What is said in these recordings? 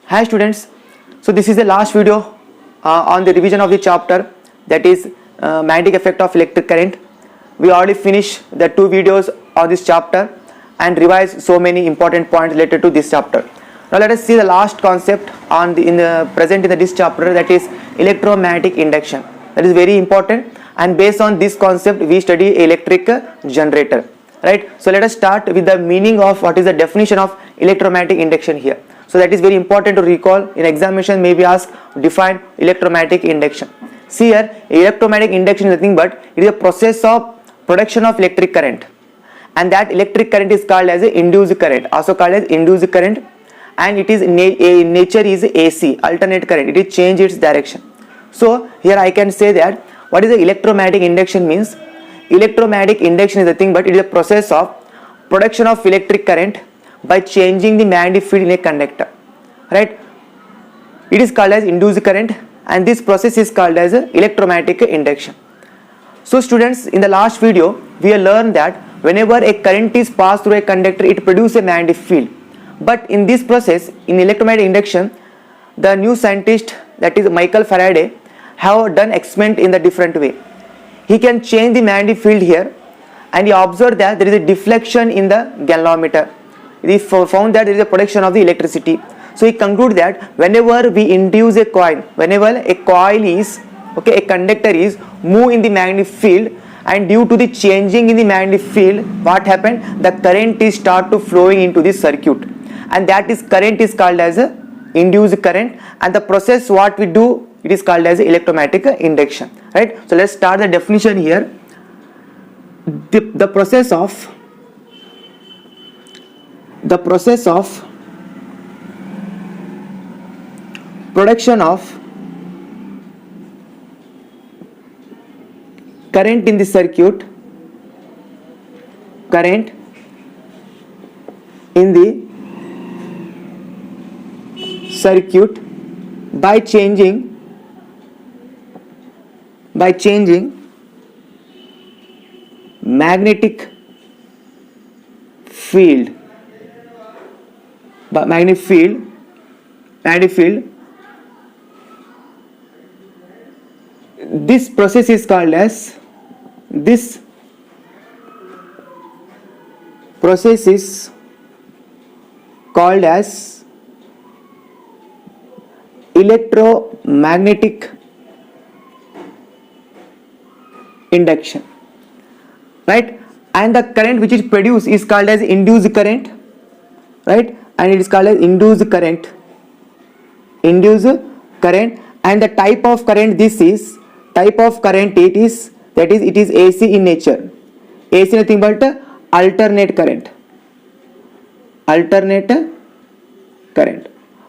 Hi students, so this is the last video on the revision of the chapter, that is magnetic effect of electric current. We already finished the 2 videos of this chapter and revised so many important points related to this chapter. Now let us see the last concept present in this chapter, that is electromagnetic induction. That is very important, and based on this concept we study electric generator, right? So let us start with the meaning of what is the definition of electromagnetic induction here. So that is very important to recall. In examination may be asked, define electromagnetic induction. See here, electromagnetic induction is nothing but it is a process of production of electric current, and that electric current is called as a induced current, also called as induced current, and it is nature is AC, alternate current. It is change its direction. So here I can say that what is the electromagnetic induction means. Electromagnetic induction is nothing but it is a process of production of electric current by changing the magnetic field in a conductor, right? It is called as induced current, and this process is called as electromagnetic induction. So students, in the last video we have learned that whenever a current is passed through a conductor, it produces a magnetic field. But in this process, in electromagnetic induction, the new scientist, that is Michael Faraday, have done experiment in the different way. He can change the magnetic field here, and he observed that there is a deflection in the galvanometer. He found that there is a production of the electricity. So he concluded that whenever we induce a coil, whenever a coil is, a conductor is move in the magnetic field, and due to the changing in the magnetic field, what happened? The current is start to flowing into the circuit, and that is current is called as a induced current, and the process what we do, it is called as electromagnetic induction, right? So let's start the definition here. The process of production of current in the circuit, current in the circuit by changing magnetic field, this process is called as electromagnetic induction, right? And the current which is produced is called as induced current, right? And it is called as induced current, and the type of current it is AC in nature. AC nothing but alternate current.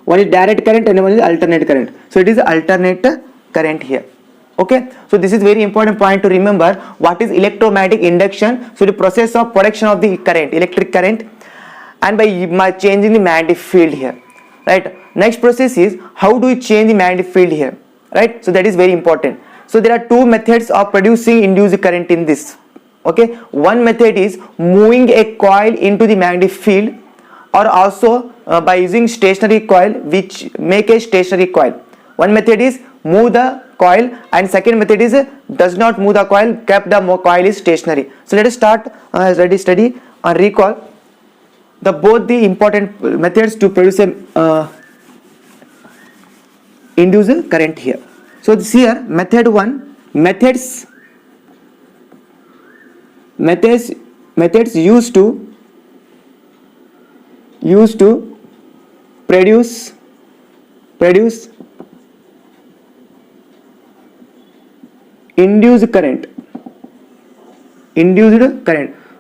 One is direct current and one is alternate current. So it is alternate current here. Okay, so this is very important point to remember. What is electromagnetic induction? So the process of production of the current, electric current, and by changing the magnetic field here, right? Next process is how do we change the magnetic field here, right? So that is very important. So there are 2 methods of producing induced current in this. Okay, one method is moving a coil into the magnetic field, or also by using stationary coil, which make a stationary coil. One method is move the coil, and second method is does not move the coil, kept the coil is stationary. So let us start study and recall both the important methods to produce a induced current here. So this here method 1, methods used to produce induced current.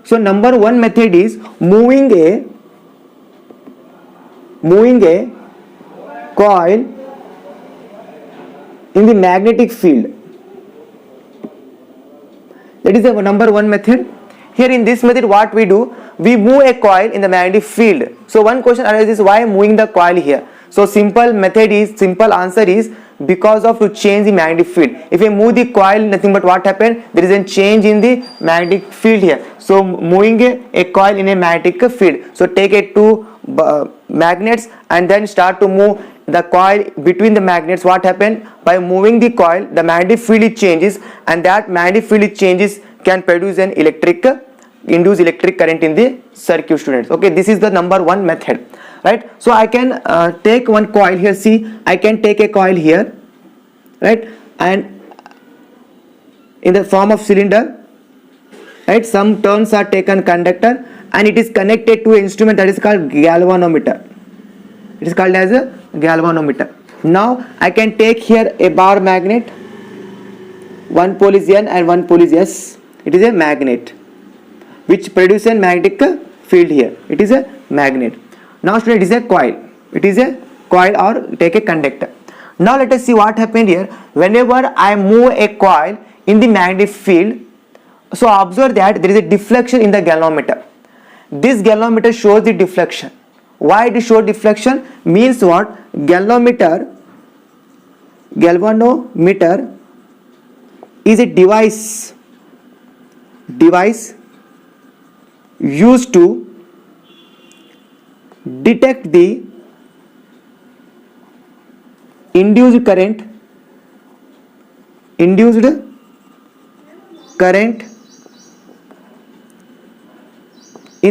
So number 1 method is moving a coil in the magnetic field. That is the number 1 method. Here in this method what we do, we move a coil in the magnetic field. So one question arises, why moving the coil here? So simple answer is because of to change the magnetic field. If you move the coil, nothing but what happened, there is a change in the magnetic field here. So moving a coil in a magnetic field, so take it to magnets and then start to move the coil between the magnets, what happened? By moving the coil, the magnetic field it changes, and that magnetic field it changes can produce an induce electric current in the circuit, students. Okay, this is the number one method, right? So I can take one coil here. See, I can take a coil here, right, and in the form of cylinder, right, some turns are taken conductor, and it is connected to an instrument that is called galvanometer. It is called as a galvanometer. Now I can take here a bar magnet. One pole is N and one pole is S. It is a magnet which produces a magnetic field here. It is a magnet. Now student, it is a coil. It is a coil, or take a conductor. Now let us see what happened here. Whenever I move a coil in the magnetic field, so observe that there is a deflection in the galvanometer. This galvanometer shows the deflection. Why it shows deflection? Means what? Galvanometer is a device used to detect the induced current in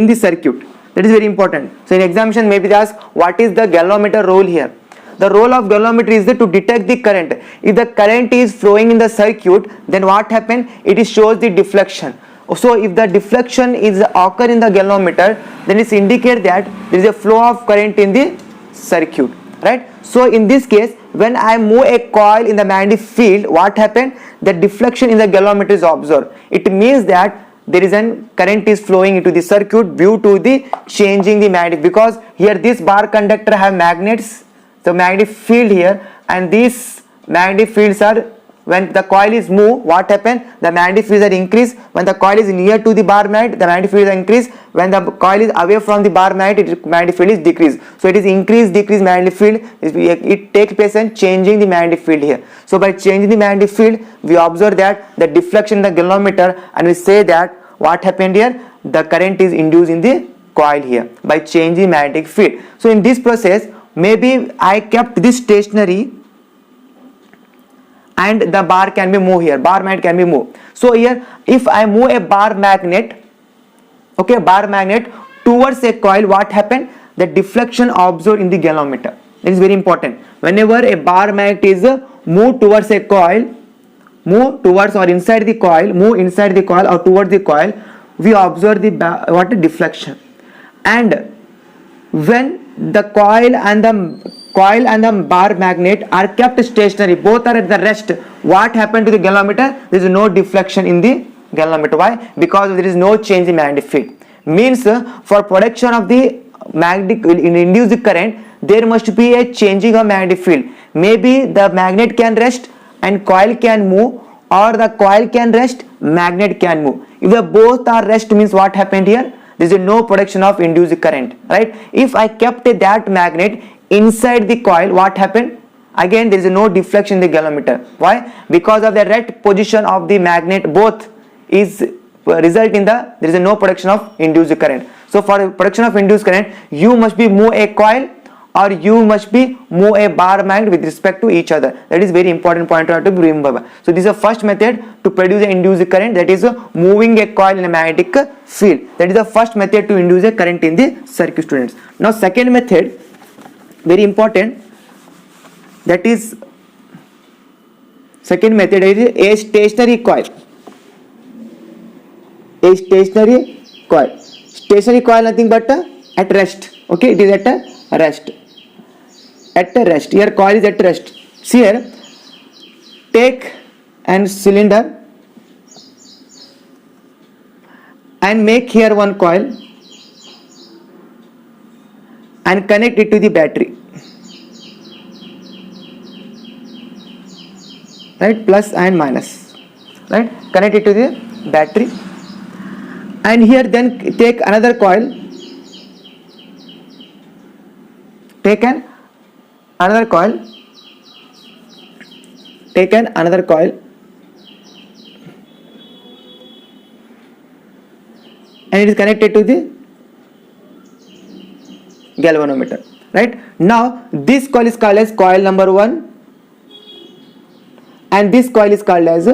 the circuit. That is very important. So in examination maybe they ask what is the galvanometer role here. The role of galvanometer is to detect the current. If the current is flowing in the circuit, then what happens? It shows the deflection. So if the deflection is occur in the galvanometer, then it indicates that there is a flow of current in the circuit, right? So in this case, when I move a coil in the magnetic field, what happened? The deflection in the galvanometer is observed. It means that there is an current is flowing into the circuit due to the changing the magnetic, because here this bar conductor have magnets, the magnetic field here, and these magnetic fields are, when the coil is moved, what happen? The magnetic fields are increased. When the coil is near to the bar magnet, the magnetic field is increased. When the coil is away from the bar magnet, magnetic field is decreased. So it is increased, decreased magnetic field. It takes place in changing the magnetic field here. So by changing the magnetic field, we observe that the deflection in the galvanometer, and we say that what happened here? The current is induced in the coil here by changing magnetic field. So in this process, maybe I kept this stationary, and the bar can be moved here, bar magnet can be moved. So here if I move a bar magnet, okay, bar magnet towards a coil, what happened? The deflection observed in the galvanometer. That is very important. Whenever a bar magnet is moved towards a coil, move towards or inside the coil, move inside the coil or towards the coil, we observe the deflection. And when the coil and the bar magnet are kept stationary, both are at the rest, what happened to the galvanometer? There is no deflection in the galvanometer. Why? Because there is no change in magnetic field. Means for production of the magnetic induced current, there must be a changing of magnetic field. Maybe the magnet can rest and coil can move, or the coil can rest, magnet can move. If the both are rest, means what happened here? There is no production of induced current, right? If I kept that magnet inside the coil, what happened? Again there is no deflection in the galvanometer. Why? Because of the right position of the magnet, both is result in there is no production of induced current. So for production of induced current, you must be move a coil, or you must be move a bar magnet with respect to each other. That is very important point to have to remember. So this is the first method to produce an induced current, that is moving a coil in a magnetic field. That is the first method to induce a current in the circuit, students. Now second method, very important, that is second method is a stationary coil. A stationary coil. Stationary coil nothing but at rest. Okay, it is at a rest. At a rest. Here coil is at rest. See here, take an cylinder and make here one coil and connect it to the battery. Right, plus and minus. Right, connect it to the battery. And here then take another coil, take another coil, and it is connected to the galvanometer. right? Now this coil is called as coil number 1 and this coil is called as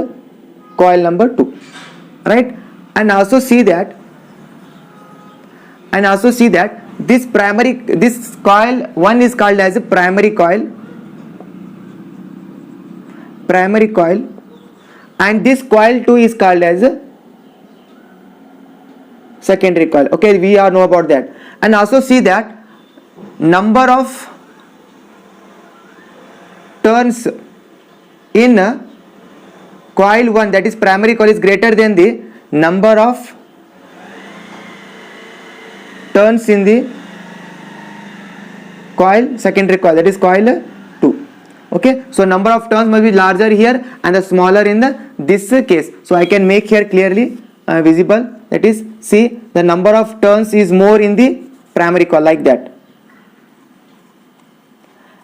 coil number 2, right? And also see that this coil 1 is called as a primary coil, and this coil 2 is called as a secondary coil. Okay, we all know about that. And also see that number of turns in coil 1, that is primary coil, is greater than the number of turns in the coil secondary coil, that is coil 2. Okay, so number of turns must be larger here and the smaller in this case. So I can make here clearly visible, that is, see, the number of turns is more in the primary coil, like that,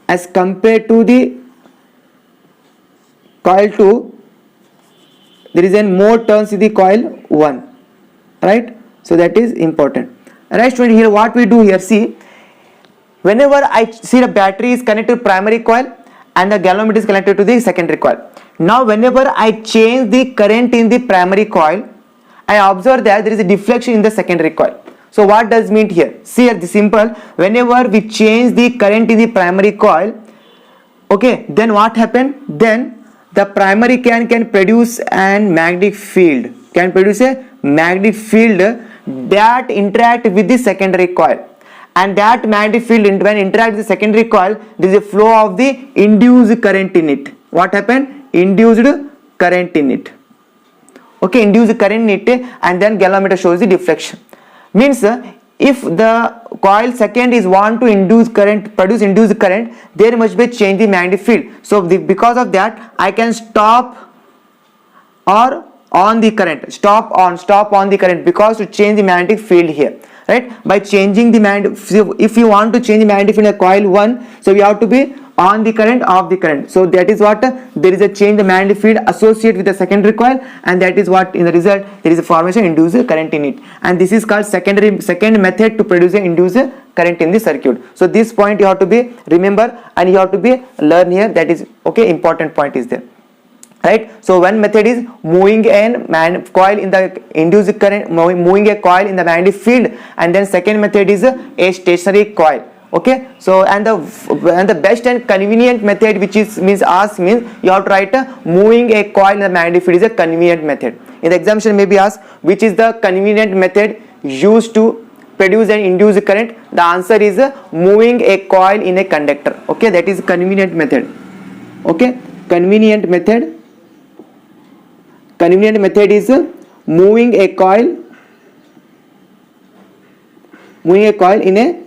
as compared to the coil 2. There is more turns in the coil 1, right? So that is important. Right, student, here what we do here, see, whenever I see the battery is connected to primary coil and the galvanometer is connected to the secondary coil. Now whenever I change the current in the primary coil, I observe that there is a deflection in the secondary coil. So what does mean here? See, here the simple, whenever we change the current in the primary coil, okay, then what happened? Then the primary can produce an magnetic field, that interact with the secondary coil, and that magnetic field when interact with the secondary coil, there is a flow of the induced current in it. What happened? Induced current in it. Okay, induced current in it, and then galvanometer shows the deflection. Means if the coil second is want to produce induced current, there must be change the magnetic field. So because of that, I can stop or on the current, stop on the current, because to change the magnetic field here, right? By changing the magnetic, if you want to change the magnetic field in coil 1, so we have to be on the current, off the current. So that is what there is a change the magnetic field associated with the secondary coil, and that is what in the result there is a formation induced current in it, and this is called second method to produce an induced current in the circuit. So this point you have to be remember, and you have to be learn here, that is okay, important point is there, right? So one method is moving a coil in the induced current, moving a coil in the magnetic field, and then second method is a stationary coil. Okay, so and the best and convenient method, which is means you have to write moving a coil in the magnetic field is a convenient method. In the examination may be asked which is the convenient method used to produce an induced current. The answer is moving a coil in a conductor. Okay, that is convenient method. Okay, convenient method is moving a coil in a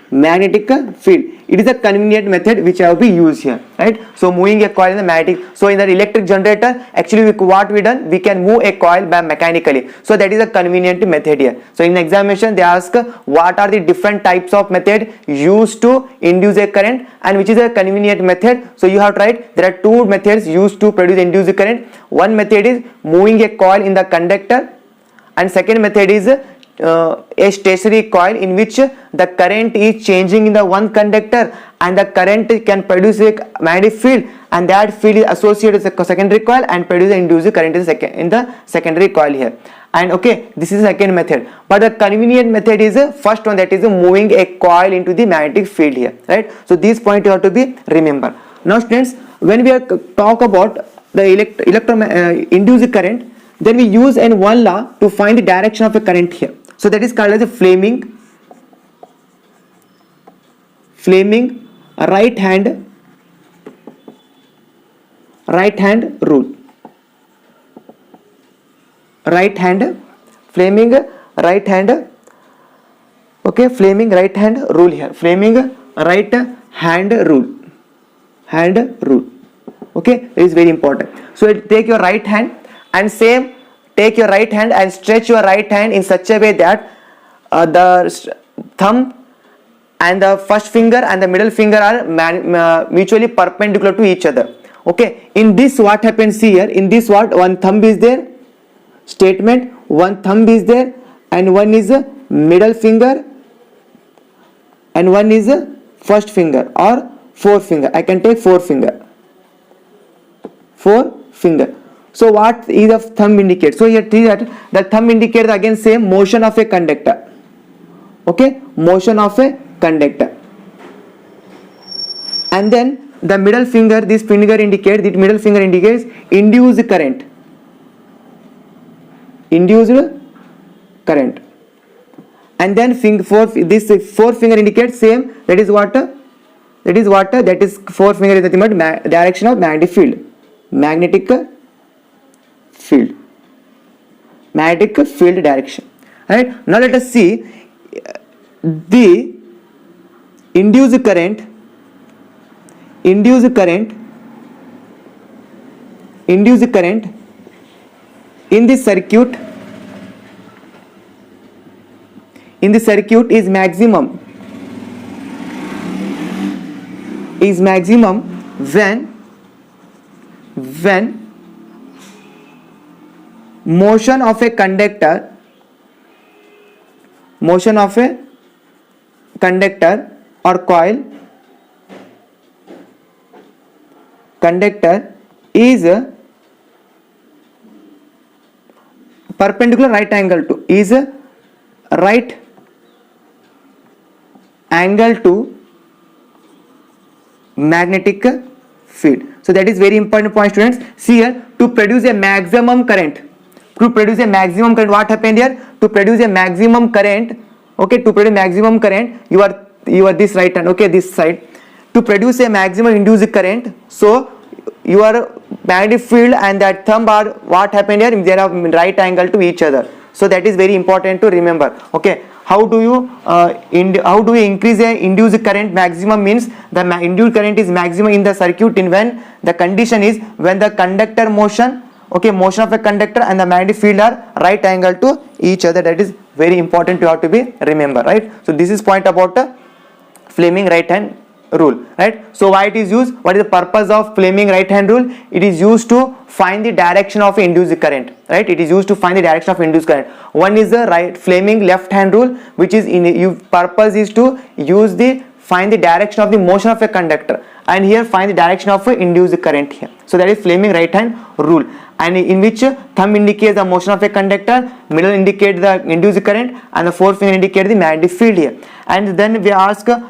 magnetic field. It is a convenient method which I have be used here, right? So moving a coil in the magnetic. So in the electric generator, actually what we done, we can move a coil by mechanically. So that is a convenient method here. So in the examination they ask what are the different types of method used to induce a current and which is a convenient method. So you have to write there are two methods used to produce induced current. One method is moving a coil in the conductor, and second method is a stationary coil in which the current is changing in the one conductor, and the current can produce a magnetic field, and that field is associated with the secondary coil and produce an induced current in the secondary coil here. And okay, this is the second method, but the convenient method is the first one, that is moving a coil into the magnetic field here, right? So this point you have to be remember. Now students, when we are talk about the induced current, then we use one law to find the direction of a current here. So that is called as a Fleming right hand rule. Fleming right hand. Okay, Fleming right hand rule here. Fleming right hand rule. Okay, it is very important. So take your right hand and take your right hand and stretch your right hand in such a way that the thumb and the first finger and the middle finger are mutually perpendicular to each other. Okay, in this what happens here, in this what, one thumb is there, statement, one thumb is there and one is a middle finger and one is a first finger or forefinger. I can take forefinger. So what is the thumb indicate? So here see that the thumb indicates again same motion of a conductor. Okay, motion of a conductor. And then the middle finger, this finger indicates, the middle finger indicates induced current. And then this forefinger indicates same, that is what forefinger is nothing but direction of magnetic field. Magnetic field direction. Right, now let us see the induced current in this circuit is maximum when motion of a conductor or coil is perpendicular right angle to magnetic field. So that is very important point, students. See here, to produce a maximum current, what happened here? To produce a maximum current, okay, you are this right hand, okay, this side. To produce a maximum induced current, so your magnetic field and that thumb are what happened here? They are right angle to each other. So that is very important to remember. Okay, how do you increase a induced current? Maximum means the induced current is maximum in the circuit in when the condition is when the conductor motion of a conductor and the magnetic field are right angle to each other. That is very important to have to be remember, right? So this is point about Fleming right hand rule, right? So why it is used? What is the purpose of Fleming right hand rule? It is used to find the direction of induced current, right? It is used to find the direction of induced current. One is the Fleming left hand rule, which is purpose is to find the direction of the motion of a conductor, and here find the direction of induced current here. So that is Fleming right hand rule, and in which thumb indicates the motion of a conductor, middle indicates the induced current, and the forefinger indicates the magnetic field here. And then we ask the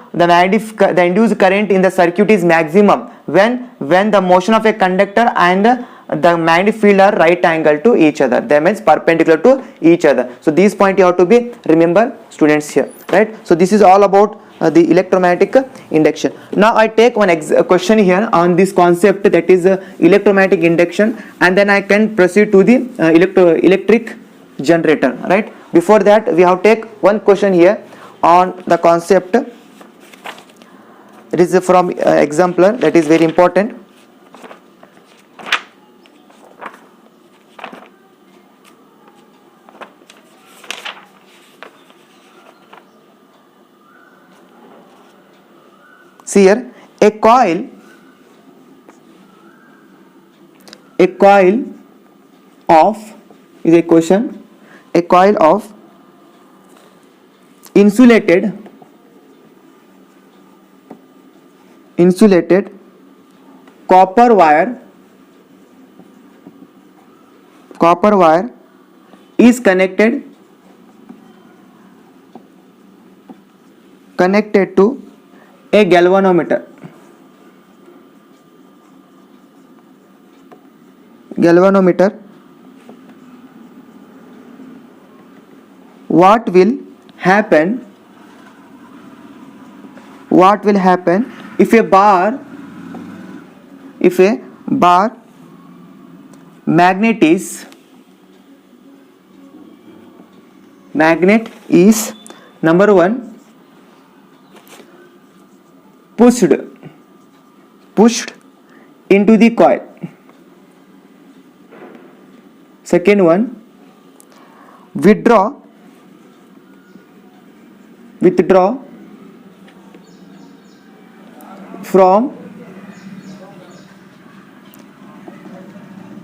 induced current in the circuit is maximum when the motion of a conductor and the magnetic field are right angle to each other. That means perpendicular to each other. So these point you have to be remember, students, here, right? So this is all about the electromagnetic induction. Now I take one question here on this concept, that is electromagnetic induction, and then I can proceed to the electric generator, right? Before that, we have take one question here on the concept. It is from exemplar, that is very important. See here, a coil of is a question. A coil of insulated copper wire is connected to a galvanometer. What will happen if a bar magnet is number one pushed into the coil. Second one, withdraw from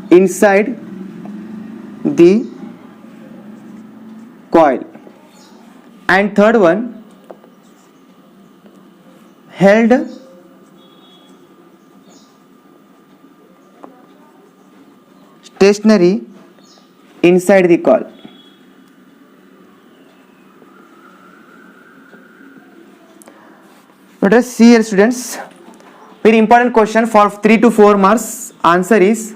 inside the coil. And third one, held stationary inside the coil. Let us see here, students. Very important question for 3 to 4 marks. Answer is,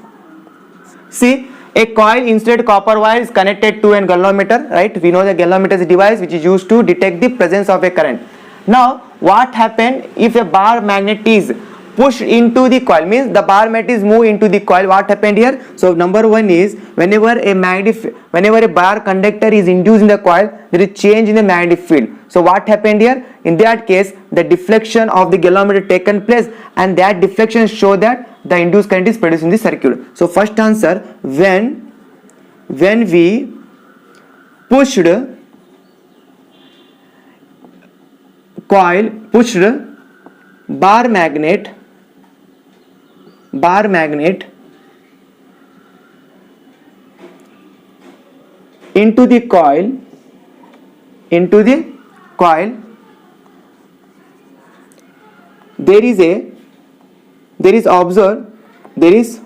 see, a coil insulated copper wire is connected to a galvanometer, right? We know the galvanometer is a device which is used to detect the presence of a current. Now, what happens if a bar magnet is pushed into the coil? Means the bar magnet is moved into the coil. What happened here? So number one is, whenever a bar conductor is induced in the coil, there is change in the magnetic field. So what happened here? In that case, the deflection of the galvanometer taken place, and that deflection show that the induced current is produced in the circuit. So first answer, when we pushed bar magnet into the coil, there is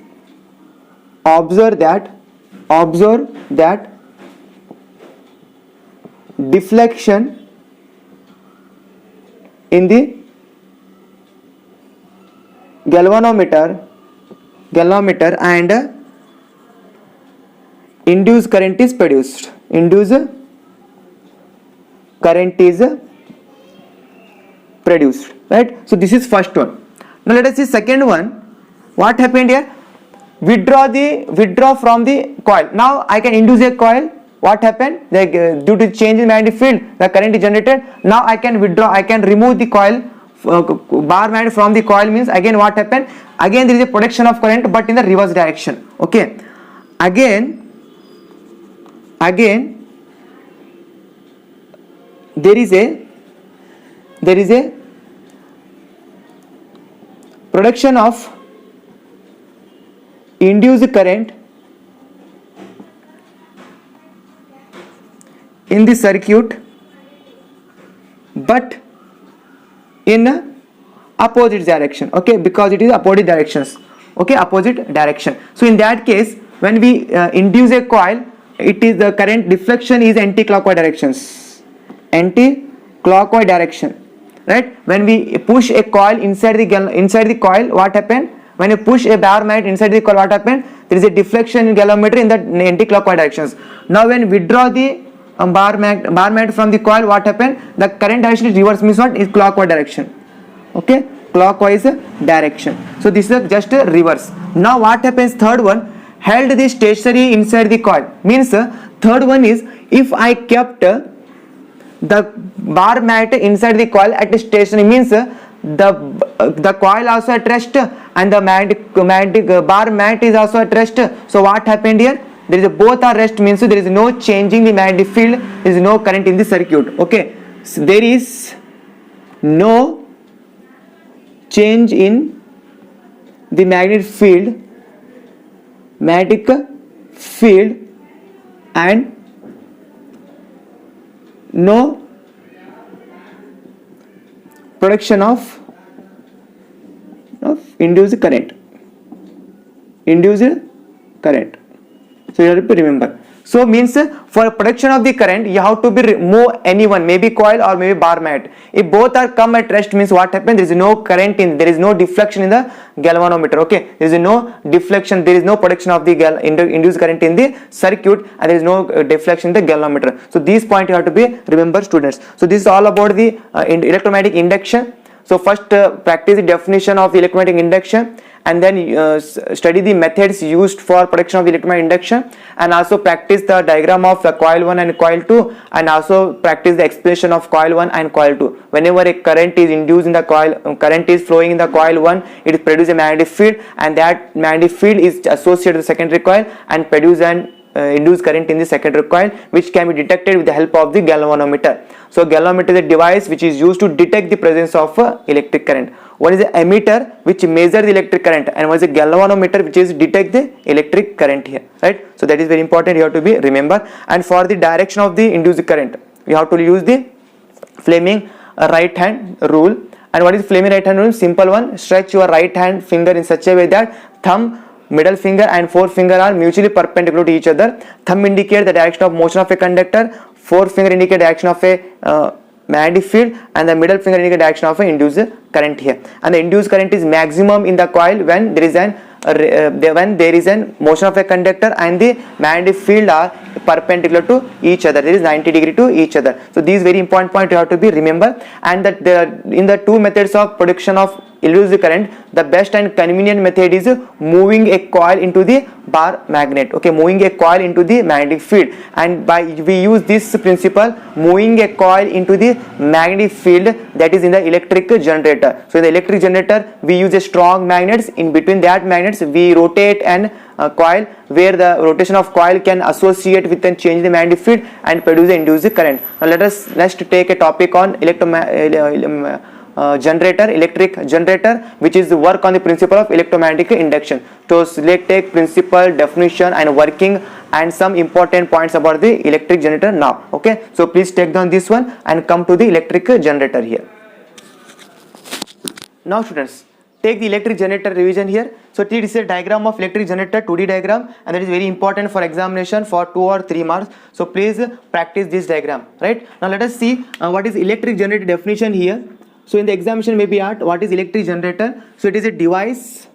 observe that deflection in the galvanometer and induced current is produced. Right? So this is first one. Now let us see second one. What happened here? Withdraw from the coil. Now I can induce a coil. What happened? Due to change in magnetic field, the current is generated. Now I can withdraw. I can remove the coil, bar magnet from the coil. Means again what happened? Again there is a production of current, but in the reverse direction. Okay. Again there is a production of induced current in the circuit, but in opposite direction. Okay, because it is opposite directions. Okay, opposite direction. So in that case, when we induce a coil, it is the current deflection is anti-clockwise direction. Right? When we push a coil inside the coil, what happened? When you push a bar magnet inside the coil, what happened? There is a deflection in galvanometer in the anti-clockwise directions. Now when we withdraw the bar magnet from the coil, what happened? The current direction is reverse, means what? Is clockwise direction. Okay, clockwise direction. So this is just a reverse. Now what happens? Third one, held the stationary inside the coil. Means third one is, if I kept the bar magnet inside the coil at stationary, means the coil also at rest and the magnetic bar magnet is also at rest. So what happened here? There is both are rest, means there is no changing the magnetic field, there is no current in the circuit. Okay, so there is no change in the magnetic field and no production of induced current. So you have to remember. So means for production of the current, you have to be move anyone, maybe coil or maybe bar magnet. If both are come at rest, means what happens? There is no current there is no deflection in the galvanometer. Okay, there is no deflection, there is no production of the induced current in the circuit, and there is no deflection in the galvanometer. So these points you have to be remember, students. So this is all about the electromagnetic induction. So first practice the definition of the electromagnetic induction, and then study the methods used for production of electromagnetic induction, and also practice the diagram of the coil 1 and coil 2, and also practice the explanation of coil 1 and coil 2. Whenever a current is induced in the coil, current is flowing in the coil 1, it produces a magnetic field, and that magnetic field is associated with the secondary coil and produce an induced current in the secondary coil, which can be detected with the help of the galvanometer. So galvanometer is a device which is used to detect the presence of electric current. One is the ammeter which measures the electric current, and one is a galvanometer which is detect the electric current here, right? So that is very important, you have to be remember. And for the direction of the induced current, you have to use the Fleming right hand rule, And what is flaming right hand rule? Simple one. Stretch your right hand finger in such a way that thumb, middle finger and forefinger are mutually perpendicular to each other. Thumb indicates the direction of motion of a conductor, forefinger indicates the direction of a magnetic field, and the middle finger indicates the direction of an induced current here. And the induced current is maximum in the coil when there is an motion of a conductor and the magnetic field are perpendicular to each other. There is 90 degree to each other. So these very important point you have to be remember. And that there are in the two methods of production of electric current, the best and convenient method is moving a coil into the bar magnet. Okay, moving a coil into the magnetic field, and we use this principle, moving a coil into the magnetic field, that is in the electric generator. So in the electric generator we use a strong magnets. In between that magnets we rotate an coil, where the rotation of coil can associate with and change the magnetic field and produce the induced current. Now let us next take a topic on electric generator, which is the work on the principle of electromagnetic induction. So let's take principle, definition and working and some important points about the electric generator now. Okay, so please take down this one and come to the electric generator here. Now students, take the electric generator revision here. So this is a diagram of electric generator, 2D diagram, and that is very important for examination for 2 or 3 marks. So please practice this diagram. Right, now let us see what is electric generator definition here. So in the examination may be asked, what is electric generator? So it is a device.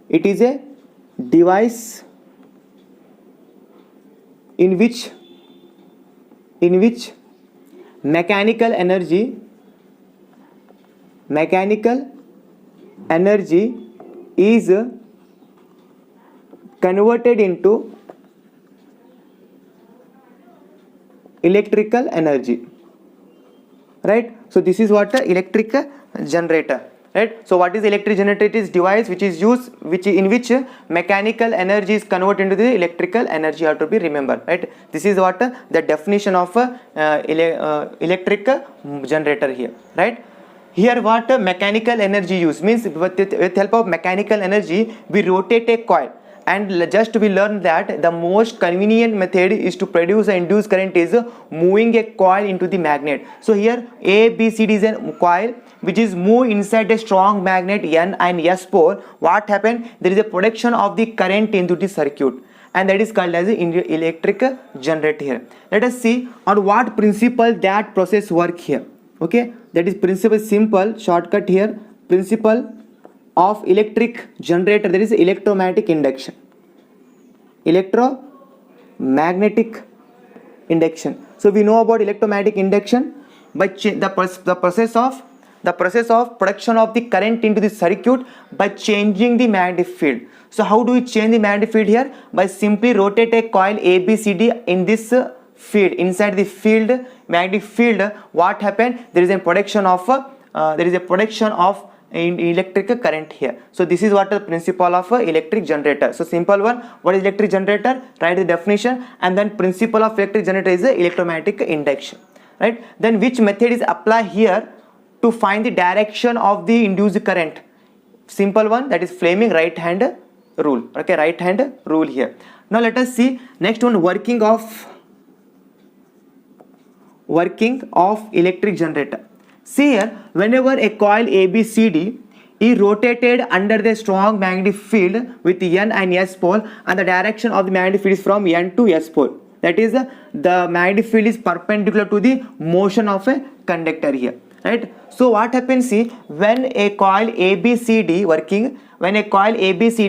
It is a device in which mechanical energy is converted into electrical energy. Right, so this is what the electric generator. Right, so what is electric generator? It is device which is used in which mechanical energy is converted into the electrical energy. You have to be remember. Right, this is what the definition of electric generator here. Right, here what mechanical energy use means, with help of mechanical energy we rotate a coil. And just we learn that the most convenient method is to produce an induced current is moving a coil into the magnet. So here ABCD is a coil which is moved inside a strong magnet N and S pole. What happened? There is a production of the current into the circuit, and that is called as the electric generator here. Let us see on what principle that process work here. Okay, that is principle, simple shortcut here. Principle of electric generator, there is electromagnetic induction. Electromagnetic induction. So we know about electromagnetic induction by the process of production of the current into the circuit by changing the magnetic field. So how do we change the magnetic field here? By simply rotate a coil ABCD in this field, inside the field, magnetic field. What happened? There is a production of in electric current here. So this is what the principle of electric generator. So simple one, what is electric generator? Write the definition, and then principle of electric generator is electromagnetic induction. Right, then which method is applied here to find the direction of the induced current? Simple one, that is Fleming right hand rule. Okay, right hand rule here. Now let us see next one, working of electric generator. See here, whenever a coil ABCD is rotated under the strong magnetic field with N and S pole, and the direction of the magnetic field is from N to S pole, that is the magnetic field is perpendicular to the motion of a conductor here. Right, so what happens, see, when a coil ABCD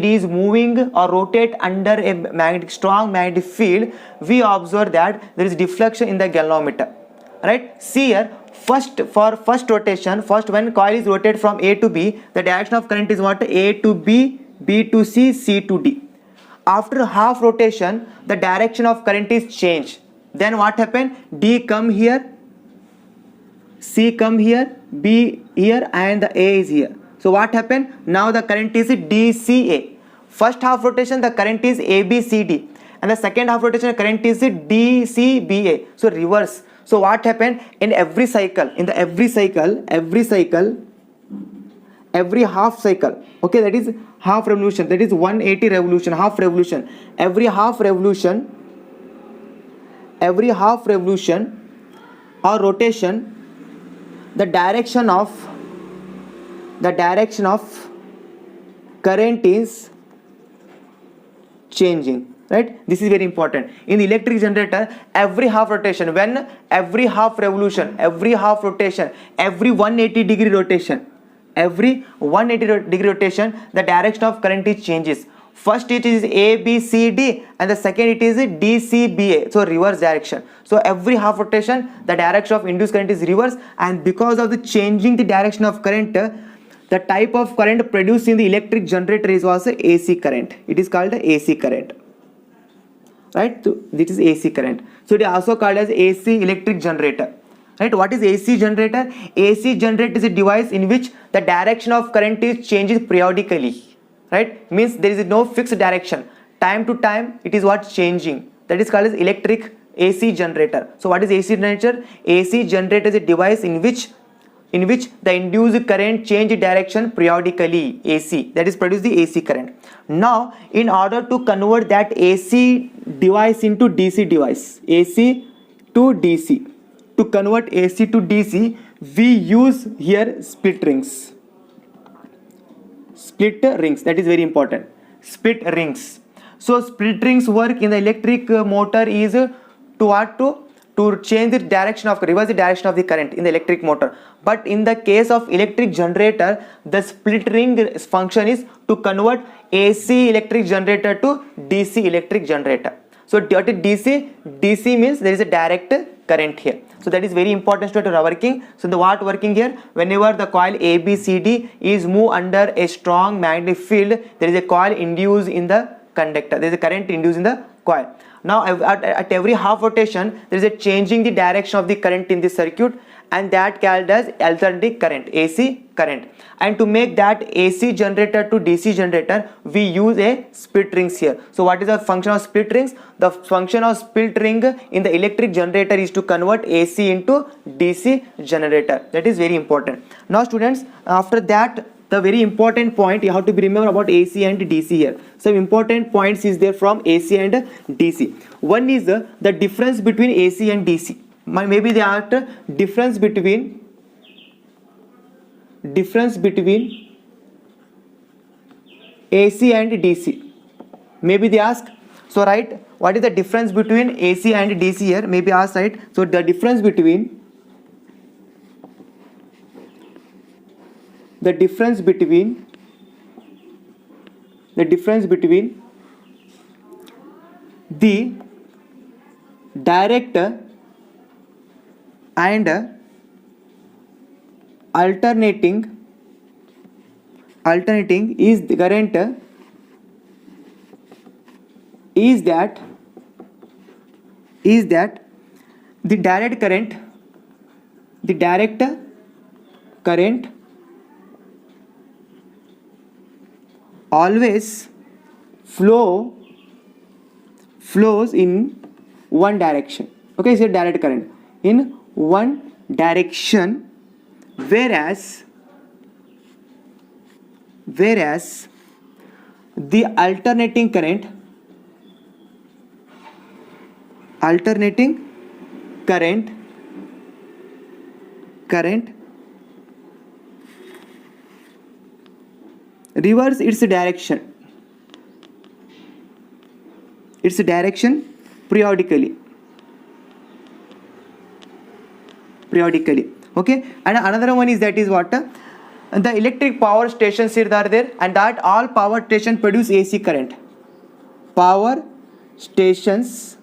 is moving or rotate under a strong magnetic field, we observe that there is deflection in the galvanometer. Right, see here, for first rotation, when coil is rotated from A to B, the direction of current is what? A to B, B to C, C to D. After half rotation, the direction of current is changed. Then what happened? D come here, C come here, B here, and the A is here. So what happened? Now the current is DCA. First half rotation the current is ABCD, and the second half rotation the current is DCBA. So reverse. So what happened in every cycle? Every half cycle. Okay, that is half revolution. That is 180 revolution, half revolution. Every half revolution or rotation, the direction of the direction of current is changing, right? This is very important. In the electric generator, every half rotation, when every half revolution, every half rotation, every 180 degree rotation, every 180 degree rotation, the direction of current is changes. First it is A, B, C, D, and the second it is D, C, B, A. So reverse direction. So every half rotation, the direction of induced current is reverse, and because of the changing the direction of current, the type of current produced in the electric generator is also AC current. It is called AC current, right? So this is AC current. So it is also called as AC electric generator, right? What is AC generator? AC generator is a device in which the direction of current is changes periodically, right? Means there is no fixed direction. Time to time it is what changing. That is called as electric AC generator. So what is AC generator? AC generator is a device in which the induced current change direction periodically, AC, that is produce the AC current. Now in order to convert that AC device into DC device, AC to DC, to convert AC to DC, we use here split rings. Split rings, that is very important. Split rings. So split rings work in the electric motor is to what? To change the direction of, reverse the direction of the current in the electric motor. But in the case of electric generator, the split ring function is to convert AC electric generator to DC electric generator. So what is DC? DC means there is a direct current here. So that is very important to working. So the what working here, whenever the coil ABCD is moved under a strong magnetic field, there is a coil induced in the conductor. There is a current induced in the coil. Now at every half rotation, there is a changing the direction of the current in this circuit, and that called as alternating current, AC current. And to make that AC generator to DC generator, we use a split rings here. So what is the function of split rings? The function of split ring in the electric generator is to convert AC into DC generator. That is very important. Now students, after that, the very important point you have to be remember about AC and DC here. Some important points is there from AC and DC. One is the difference between AC and DC. Maybe they asked difference between AC and DC. Maybe they ask. So right, what is the difference between AC and DC here? Maybe ask, right? So the difference between the direct and alternating is the current is that the direct current always flows in one direction. Okay, so direct current in one direction, whereas the alternating current reverse its direction periodically. Okay, and another one is that is what the electric power stations here are there, and that all power station produce AC current. Power stations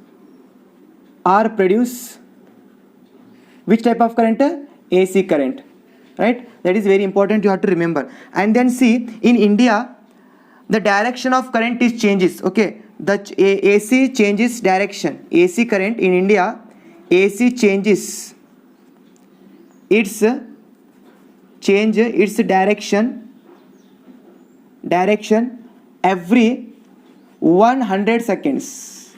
are produce which type of current? AC current, right? That is very important, you have to remember. And then see, in India the direction of current is changes. Okay, the AC changes direction. AC current in India, AC changes its direction every 100 seconds.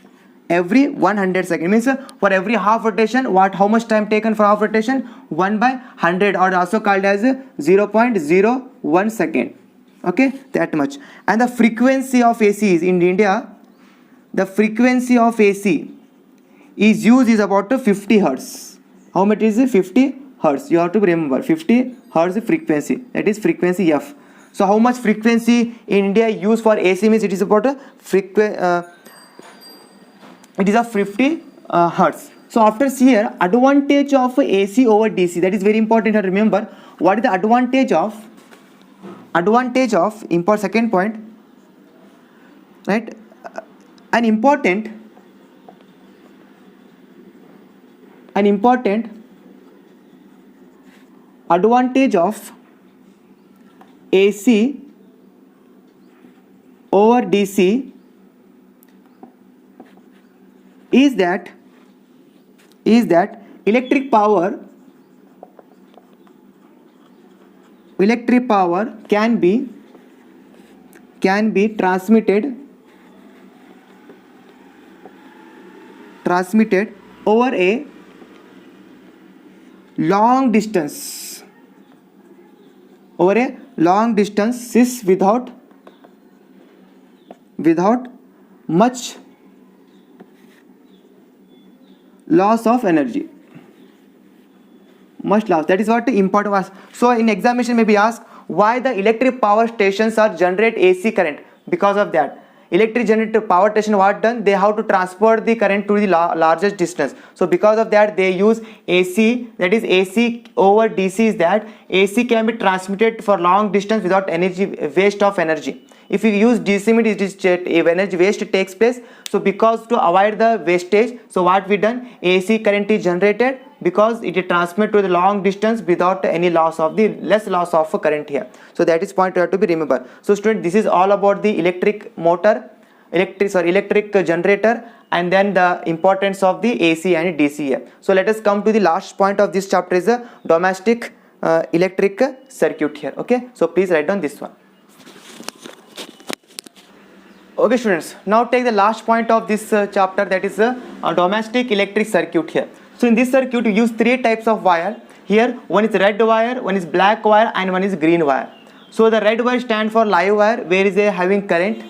Every 100 seconds means for every half rotation, how much time taken for half rotation? 1/100, or also called as 0.01 second. Okay, that much. And the frequency of AC is in India, the frequency of AC is used is about 50 hertz. How much is it? 50 hertz. You have to remember 50 hertz frequency, that is frequency f. So how much frequency in India used for AC means it is about a it is a 50 hertz. So after here, advantage of AC over DC, that is very important to remember. What is the advantage of import, second point, right? An important advantage of AC over DC is that electric power can be transmitted over a long distance, is without much loss of energy. That is what important was. So in examination may be asked, why the electric power stations are generate AC current? Because of that, electric generator power station, what done, they have to transport the current to the largest distance. So because of that they use AC, that is AC over DC is that AC can be transmitted for long distance without waste of energy. If you use DC means it is energy waste takes place. So because to avoid the wastage, so what we done, AC current is generated because it is transmitted to the long distance without any less loss of current here. So that is point you have to be remember. So student, this is all about the electric generator, and then the importance of the AC and DC here. So let us come to the last point of this chapter, is the domestic electric circuit here. Okay, so please write down this one. Okay students, now take the last point of this chapter, that is a domestic electric circuit here. So in this circuit we use three types of wire here. One is red wire, one is black wire, and one is green wire. So the red wire stand for live wire, where is a having current,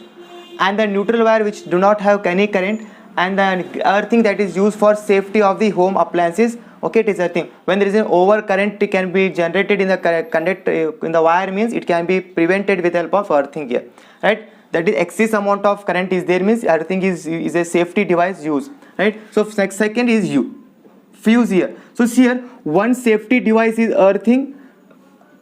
and the neutral wire which do not have any current, and the earthing that is used for safety of the home appliances. Okay, it is a thing. When there is an over current, it can be generated in the in the wire, means it can be prevented with help of earthing here, right? That is excess amount of current is there, means earthing is a safety device used, right? So second is fuse here. So here one safety device is earthing,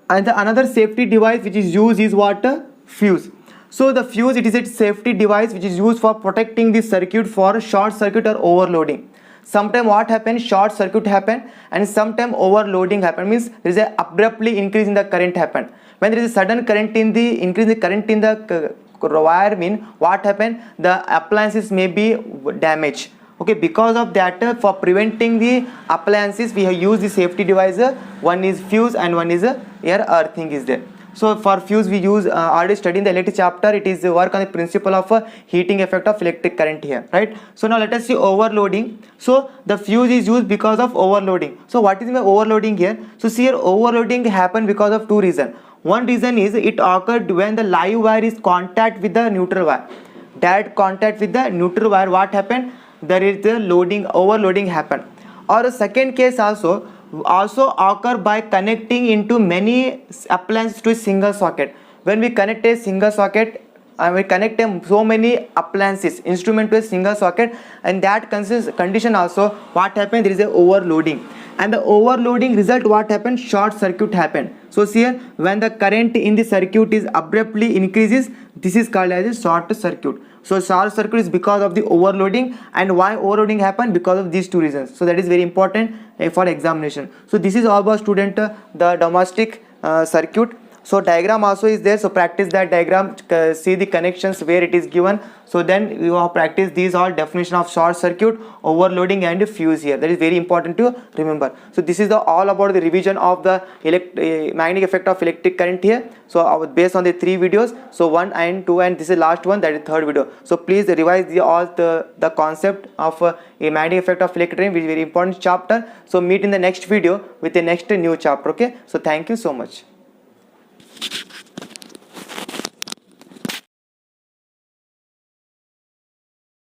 and the another safety device which is used is what? Fuse. So the fuse, it is a safety device which is used for protecting the circuit for short circuit or overloading. Sometimes what happens, short circuit happen, and sometimes overloading happen, means there is a abruptly increase in the current happen. When there is a sudden current in the increase the current in the wire, mean what happen, the appliances may be damaged. Okay, because of that, for preventing the appliances we have used the safety device. One is fuse and one is here earthing is there. So for fuse we use already studied in the electric chapter, it is work on the principle of heating effect of electric current here, right? So now let us see overloading. So the fuse is used because of overloading. So what is my overloading here? So see here, overloading happen because of two reasons. One reason is it occurred when the live wire is contact with the neutral wire. Direct contact with the neutral wire, what happened? There is the overloading happen. Or a second case also occur by connecting into many appliances to a single socket. When we connect a single socket, we connect so many appliances instrument to a single socket, and that condition also what happens, there is a overloading, and the overloading result what happens, short circuit happen. So here when the current in the circuit is abruptly increases, this is called as a short circuit. So short circuit is because of the overloading, and why overloading happen, because of these two reasons. So that is very important for examination. So this is all about student the domestic circuit. So diagram also is there, so practice that diagram, see the connections where it is given. So then you have practice these all definition of short circuit, overloading and fuse here. That is very important to remember. So this is the all about the revision of the magnetic effect of electric current here. So based on the 3 videos, so 1 and 2, and this is last one, that is 3rd video. So please revise all the concept of a magnetic effect of electric current, which is very important chapter. So meet in the next video with the next new chapter. Okay, so thank you so much.